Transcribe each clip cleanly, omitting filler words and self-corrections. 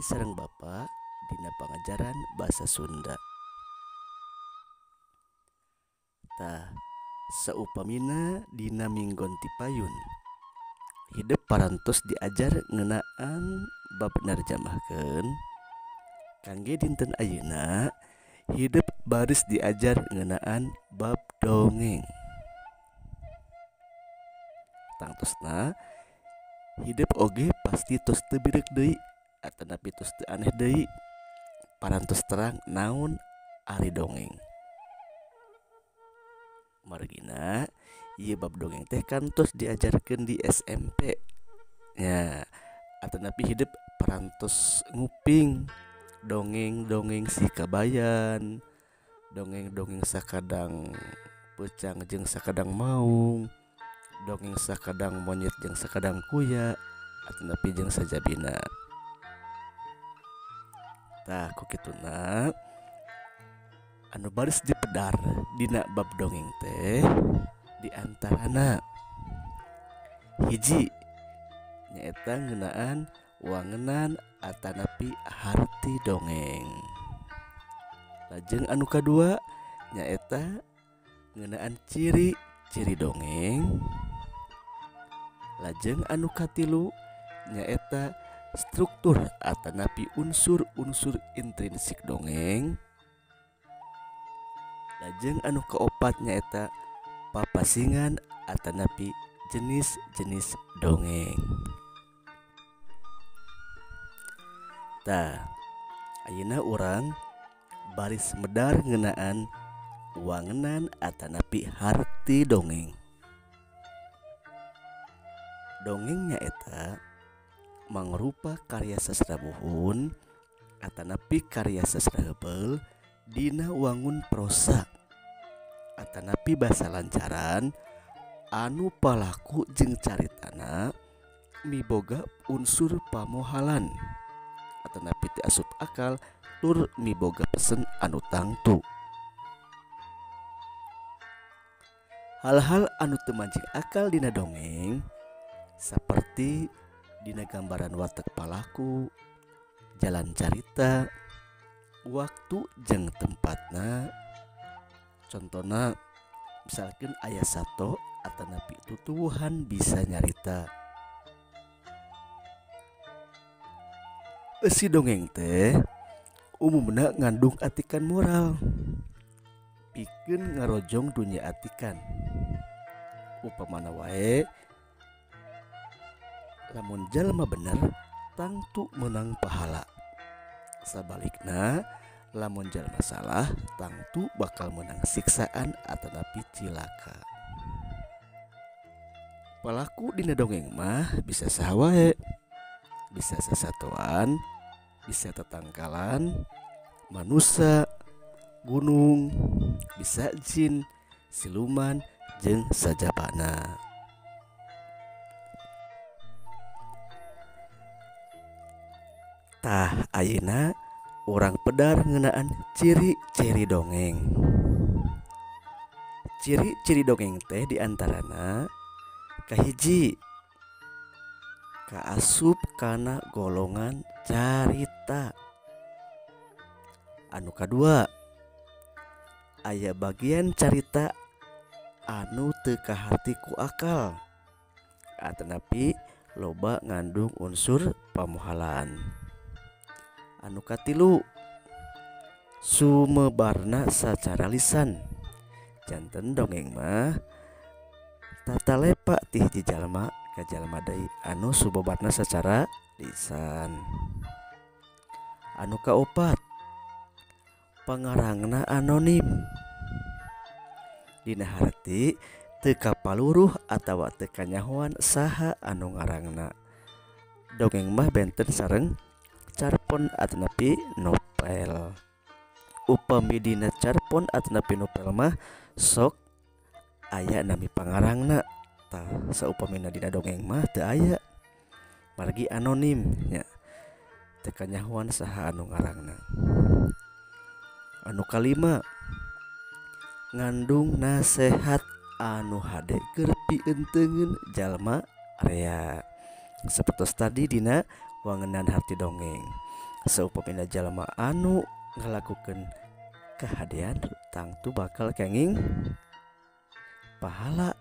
sareng Bapa dina pangajaran basa Sunda. Tah saupamina dina minggon ti payun hidup parantos diajar ngeunaan bab narjamahkeun kangge dinten ayeuna hidup baris diajar ngeunaan bab dongeng. Tangtosna hidup oge pasti tos teu birek deui atanapi tos teu aneh deui parantos terang naon ari dongeng. Margina ieu bab dongeng teh kantos diajarkeun di SMP nya atanapi hidup parantos nguping dongeng-dongeng si kabayan, dongeng-dongeng sakadang peucang jeung sakadang maung, dongeng sakadang monyet jeung sakadang kuya atanapi jeung sajabina. Tah ku kituna anu baris dipedar dina bab dongeng teh diantarana hiji nyaeta ngeunaan wangenan atanapi harti dongeng. Lajeng anu kadua nyaeta ngeunaan ciri-ciri dongeng. Lajeng anu katilu nyaeta struktur atanapi unsur-unsur intrinsik dongeng. Lajeng anu kaopat nyaeta papasingan atanapi jenis-jenis dongeng. Tah ayeuna urang baris medar ngeunaan wangenan atanapi harti dongeng. Dongeng nyaeta mangrupa karya sastra buhun atanapi karya sastra heupeul dina wangun prosa atanapi basa lancaran anu palaku jeung caritana miboga unsur pamohalan atanapi teu asup akal tur miboga pesen anu tangtu. Hal-hal anu teu mancing akal dina dongeng saperti dina gambaran watak palaku, jalan carita, waktu jeung tempatna. Contona misalkan aya sato atanapi tutuwuhan bisa nyarita. Eusi dongeng teh umumna ngandung atikan moral pikeun ngarojong dunya atikan. Upamana wae lamun jalma bener tangtu menang pahala. Sabalikna lamun jalma salah tangtu bakal menang siksaan atanapi cilaka. Palaku dina dongeng mah bisa saha wae. Bisa sasatoan, bisa tetangkalan, manusia, gunung, bisa jin, siluman, jeung sajabana. Tah ayeuna urang pedar ngeunaan ciri-ciri dongeng. Ciri-ciri dongeng teh diantarana kahiji kaasup kana golongan carita. Anu kadua aya bagian carita anu teu kaharti ku akal atanapi loba ngandung unsur pamohalan. Anu katilu sumebarna sacara lisan. Janten dongeng mah tatalepa ti hiji jalma ka jalma deui anu sumebarna sacara lisan. Anu kaopat pangarangna anonim. Dina harti teu kapaluruh atawa teu kanyahoan saha anu ngarangna. Dongeng mah benten sareng carpon atanapi novel. Upami dina carpon atanapi novel mah sok aya nami pangarangna. Tah saupamina dina dongeng mah teu aya. Margi anonim nya. Teu kanyahoan saha anu ngarangna. Anu kalima ngandung nasehat anu hade keur pienteungeun jalma area. Sapertos tadi dina wangenan harti dongeng. Saupamina jalma anu ngalakukeun kahadean tangtu bakal kenging pahala.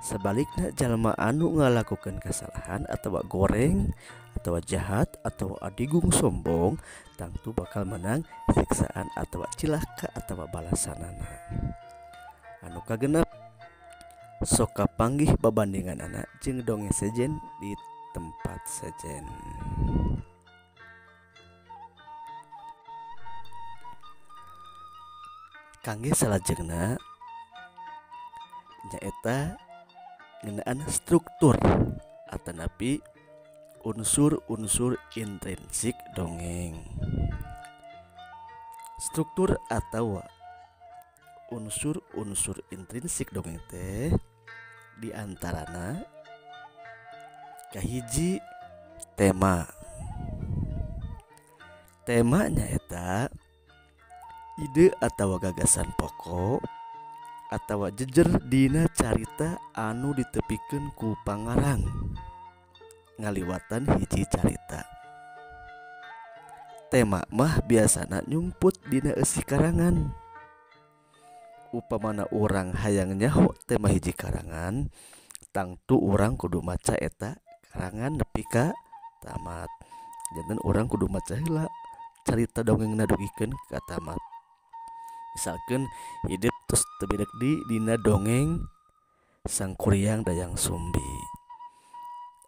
Sebaliknya jalma anu ngalakukeun kesalahan atau goreng atau jahat atau adigung sombong tangtu bakal menang siksaan atau cilaka atau balasanana. Anu kagenep sok kapanggih babandingan anak jeung dongeng sejen di tempat sejen. Kangge salajengna nyaeta ngeunaan struktur atanapi unsur-unsur intrinsik dongeng. Struktur atau unsur-unsur intrinsik dongeng teh diantarana kahiji tema. Tema nyaeta ide atau gagasan pokok atau jejer dina carita anu ditepikeun ku pangarang ngaliwatan hiji carita. Tema mah biasana nyumput dina eusi karangan. Upamana urang hayang nyaho tema hiji karangan, tangtu urang kudu maca eta karangan nepi ka tamat. Janten urang kudu maca heula carita dongengna dugikeun ka tamat. Misalkan hidup terus tebedek di dina dongeng Sang Kuryang Dayang Sumbi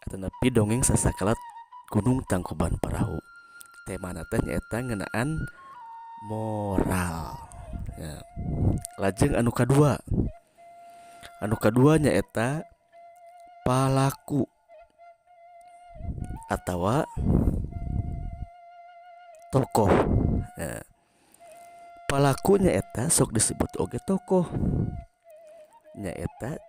atau nepi dongeng Sasakalat Gunung Tangkuban Parahu. Tema nata nyaeta ngeunaan moral ya. Lajeng anu kadua nyaeta palaku atawa tokoh ya. Palaku nyaeta sok disebut oge tokoh nyaeta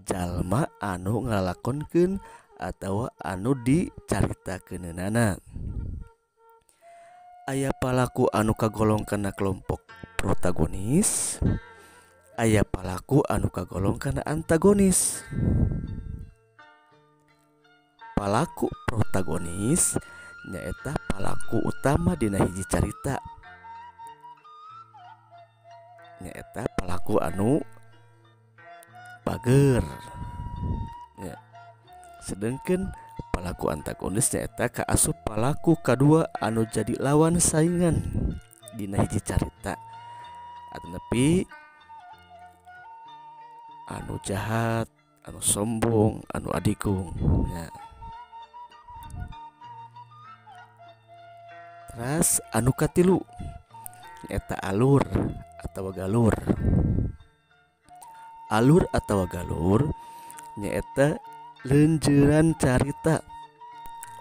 jalma anu ngalakonkeun atawa anu dicaritakeunana. Aya palaku anu kagolong kana kelompok protagonis, aya palaku anu kagolong kana antagonis. Palaku protagonis nyaeta palaku utama dina hiji carita, nyaeta palaku anu pager ya. Sedengkeun palaku antagonis nyaeta kaasup palaku kadua anu jadi lawan saingan dina hiji carita atau nepi anu jahat, anu sombong, anu adigung ya. Teras anu katilu nyaeta alur atau galur. Alur atau galur nyaeta leunjeuran carita,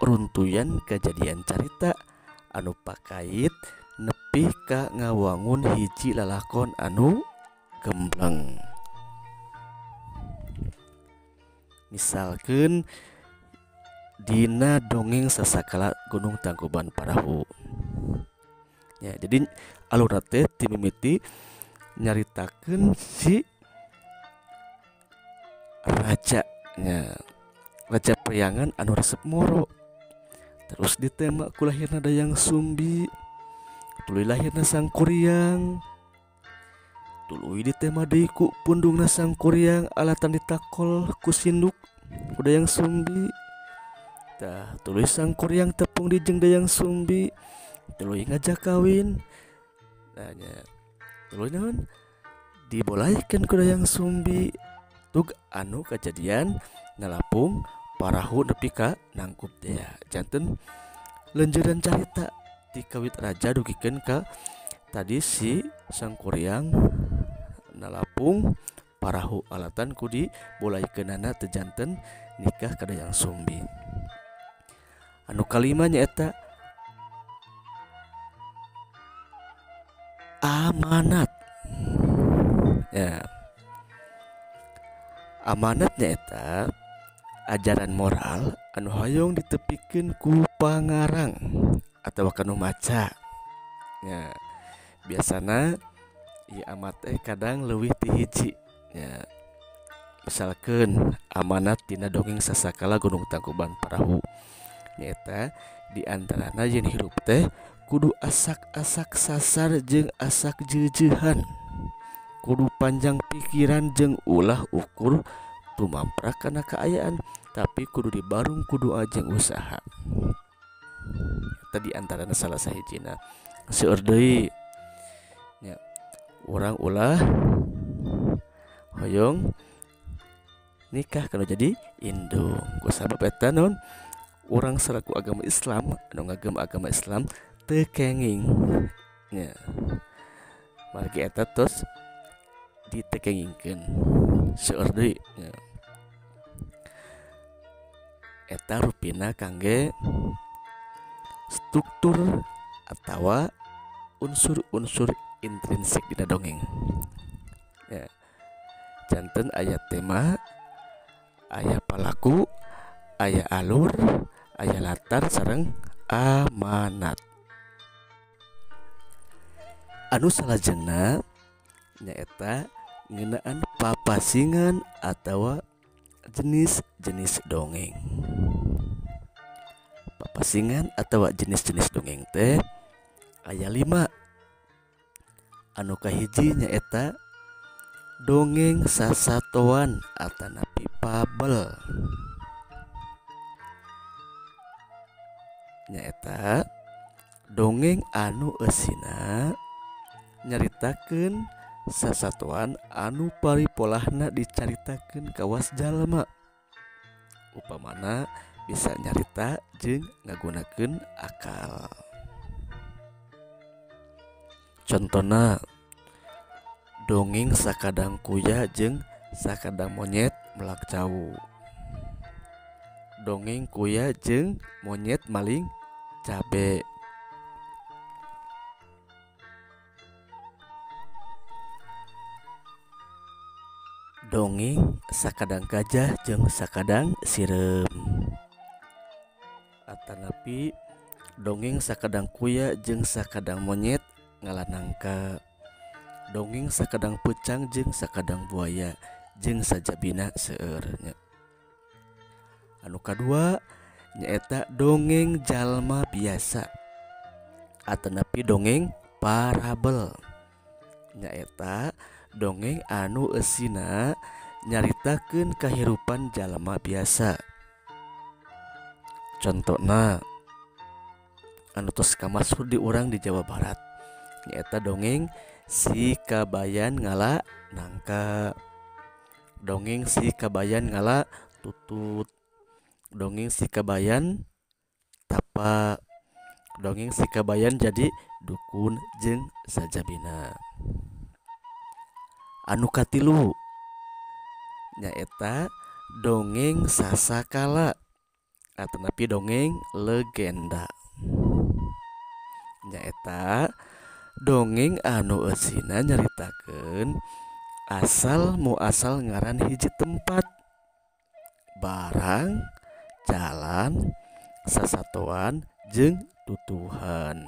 runtuyan kejadian carita anu pakait nepi ka ngawangun hiji lalakon anu gembleng. Misalkeun dina dongeng Sasakala Gunung Tangkuban Parahu ya. Jadi alurna teh timimiti nyaritakeun si raja nya, raja Priangan anu resep moro. Terus ditema ku lahirna Dayang Sumbi, tuluy lahirna Sang Kuryang, tuluy ditema deui ku pundungna Sang Kuryang alatan ditakol ku sinduk ku Dayang Sumbi. Tah tuluy Sang Kuryang tepung di jeung Dayang Sumbi, tuluy ngajak kawin. Nah nya tuluy naon dibolehkeun ku Dayang Sumbi tug anu kejadian ngalapung parahu nepi ka nangkup teh. Janten leunjeuran carita ti kawit raja dugikeun ka tadi si Sang Kuryang nalapung parahu alatan ku dibolehkeunana teh janten nikah ka Dayang Sumbi. Anu kalima nyaeta amanat ya. Amanat nyaeta ajaran moral anu hoyong ditepikeun ku pangarang atawa kanu maca ya. Biasana ieu amat kadang leuwih ti hiji ya. Misalkeun amanat dina dongeng Sasakala Gunung Tangkuban Parahu nyaeta Di antarana yen hirup teh kudu asak-asak sasar jeung asak jejehan, kudu panjang pikiran jeung ulah ukur tumamprak kana kaayaan, tapi kudu dibarung kudu ajeng usaha. Tadi antarana salah sahijina. Seueur deui nya urang ulah hoyong nikah kalau jadi indung. Ku sabab eta naon? Urang selaku agama Islam anu ngagem agama Islam teu kenging nya. Margi eta tos ditekengingkeun. Seueur deui nya. Eta rupina kangge struktur atawa unsur-unsur intrinsik dina dongeng. Ya. Janten aya tema, aya palaku, aya alur, aya latar sareng amanat. Anu salajengna nyaeta ngeunaan papasingan atawa jenis-jenis dongeng. Papasingan atawa jenis-jenis dongeng teh aya 5. Anu kahiji nyaeta dongeng sasatoan atanapi fabel. Nyaeta dongeng anu eusina nyaritakeun sasatoan anu paripolahna dicaritakeun kawas jalma. Upamana bisa nyarita jeung ngagunakeun akal. Contona dongeng sakadang kuya jeung sakadang monyet melak cau. Dongeng kuya jeung monyet maling cabe. Dongeng sakadang gajah jeung sakadang sirem. Atanapi dongeng sakadang kuya jeung sakadang monyet ngalanangka. Dongeng sakadang peucang jeung sakadang buaya jeung sajabina seueur nya. Anu kadua nyaeta dongeng jalma biasa atanapi dongeng parabel. Nyaeta dongeng anu eusina nyaritakeun kahirupan jalma biasa. Contona anu tos kamasyhur di urang di Jawa Barat nyaeta dongeng si kabayan ngala nangka, dongeng si kabayan ngala tutut, dongeng si kabayan tapa, dongeng si kabayan jadi dukun jeung sajabina. Anu katilu nyaeta dongeng sasakala atanapi dongeng legenda. Nyaeta dongeng anu eusina nyaritakeun asal muasal ngaran hiji tempat, barang, jalan, sasatoan jeung tutuhan.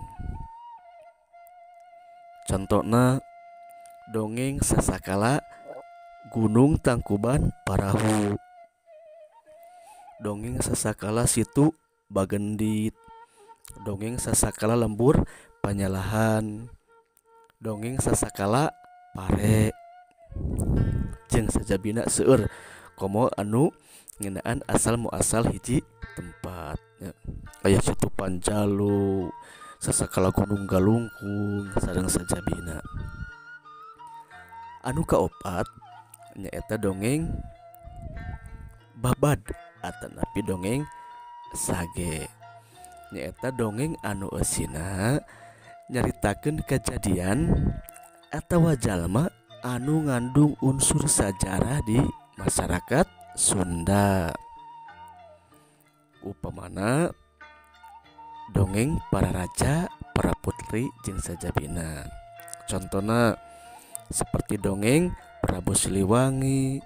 Contona dongeng sasakala Gunung Tangkuban Parahu, dongeng sasakala Situ Bagendit, dongeng sasakala Lembur Panyalahan, dongeng sasakala Pare jeung sajabina seueur komo anu ngeunaan asal muasal hiji tempat ya. Aya Situ Panjalu, sasakala Gunung Galungkung sareng sajabina. Anu kaopat nyaeta dongeng babad atanapi dongeng sage. Nyaeta dongeng anu eusina nyaritakeun kejadian atawa jalma anu ngandung unsur sajarah di masyarakat Sunda. Upamana dongeng para raja, para putri jeung sajabina. Contona seperti dongeng Prabu Siliwangi,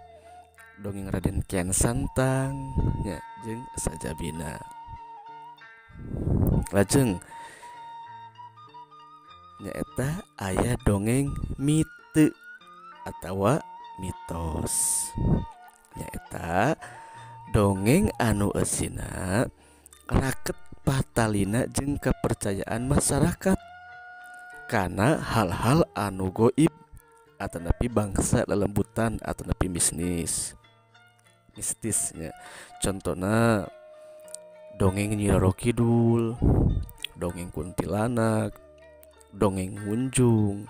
dongeng Raden Kian Santang nya jeung sajabina. Lajeng nyaeta aya dongeng mite atawa mitos. Nyaeta dongeng anu eusina raket patalina jeung kepercayaan masyarakat karena hal-hal anu goib atau napi bangsa lelembutan atau napi mistisnya. Contohna dongeng Nyi Roro Kidul, dongeng kuntilanak, dongeng munjung,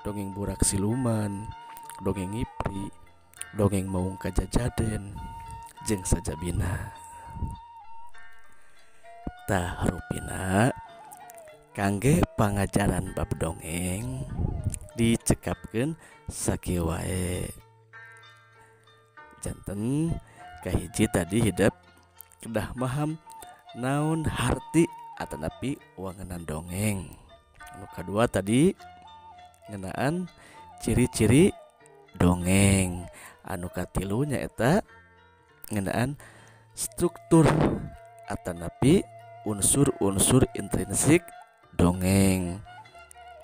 dongeng burak siluman, dongeng ngipri, dongeng maung kajajaden, jeung sajabina. Tah rupina kangge pangajaran bab dongeng dicekapkeun sakieu wae. Janten kahiji tadi hidup kedah maham naon harti atau napi wangenan dongeng. Anu kadua tadi ngeunaan ciri-ciri dongeng. Anu katilu nyaeta ngeunaan struktur atau napi unsur-unsur intrinsik dongeng.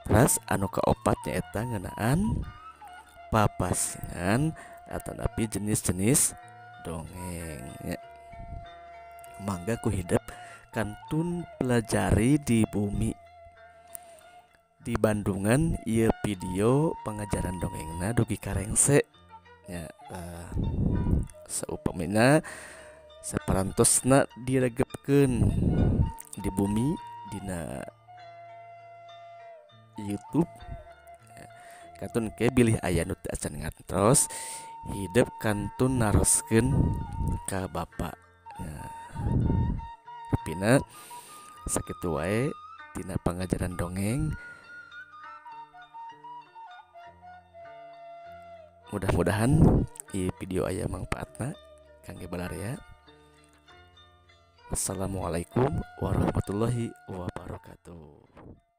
Terus anu kaopat nyaeta ngeunaan papasingan atau napi jenis-jenis dongeng. Mangga ku hidup kantun pelajari di bumi di Bandungan ieu video pengajaran dongengna dugi karengse nya. Saupamina saparantosna diregepkeun di bumi dina YouTube, kantun ke bilih aya nu teu acan ngantos hidup kantun naroskeun ka Bapa. Rupina sakitu wae tina pangajaran dongeng. Mudah-mudahan ieu video aya mangpaatna kangge balarea. Wassalamualaikum warahmatullahi wabarakatuh.